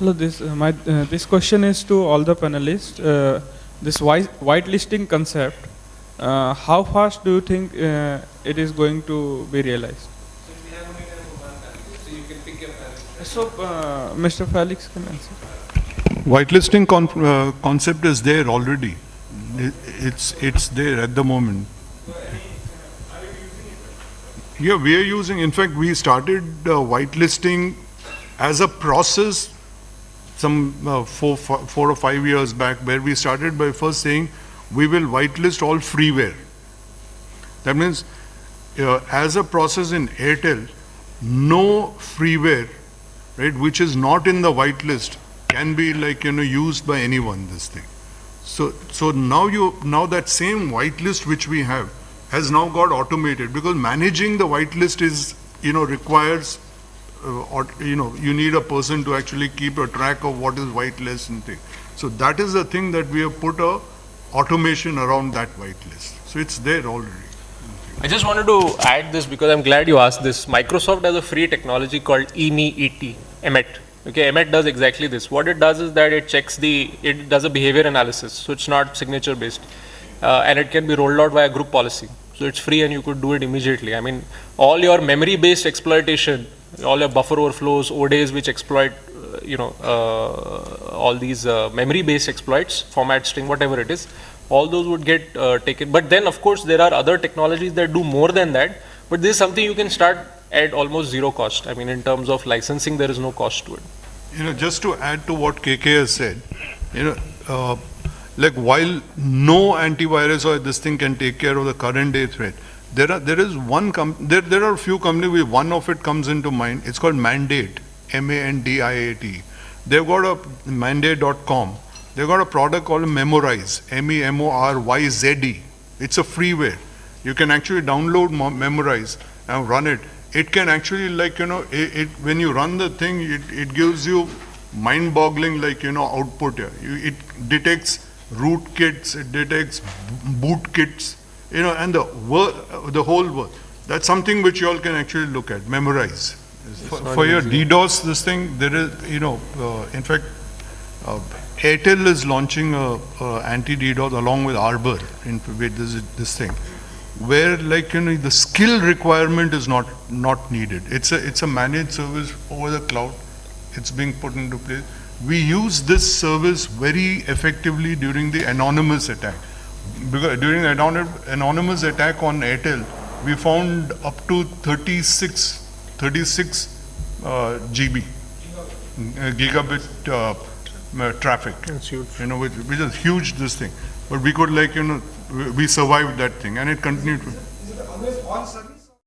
Hello, this question is to all the panelists. This whitelisting concept, how fast do you think it is going to be realized? So, Mr. Felix can answer. Whitelisting concept is there already. It's there at the moment. Yeah, we are using. In fact, we started whitelisting as a process some 4 or 5 years back, where we started by first saying we will whitelist all freeware. That means, as a process in Airtel, no freeware, right, which is not in the whitelist can be used by anyone. This thing. So now that same whitelist which we have has now got automated, because managing the whitelist is requires you need a person to actually keep a track of what is whitelist and thing. So that is the thing that we have put a automation around that whitelist. So it's there already. I just wanted to add this because I'm glad you asked this. Microsoft has a free technology called EMET. Okay, EMET does exactly this. What it does is that it does a behavior analysis. So it's not signature based, and it can be rolled out via group policy. So it's free and you could do it immediately. I mean, all your memory based exploitation, all your buffer overflows, ODAs which exploit, all these memory based exploits, format string, whatever it is, all those would get taken. But then of course there are other technologies that do more than that, but this is something you can start at almost zero cost. I mean, in terms of licensing, there is no cost to it. Just to add to what KK has said, like while no antivirus or this thing can take care of the current day threat, there are a few companies, one of it comes into mind. It's called Mandate, MANDIAT. They've got a mandate.com. They've got a product called Memorize, MEMORYZE. It's a freeware. You can actually download Memorize and run it. It can actually, when you run the thing, it gives you mind-boggling, output here. It detects rootkits, it detects bootkits, and the whole world. That's something which you all can actually look at, Memorize. For your DDoS, this thing, there is, in fact, Airtel is launching a anti-DDoS along with Arbor with this thing, where the skill requirement is not needed. It's a managed service over the cloud. It's being put into place. We use this service very effectively during the anonymous attack. Because during the anonymous attack on Airtel, we found up to 36 GB gigabit traffic. That's huge. Which is huge, this thing. But we could we survived that thing, and it continued. Is it always on service?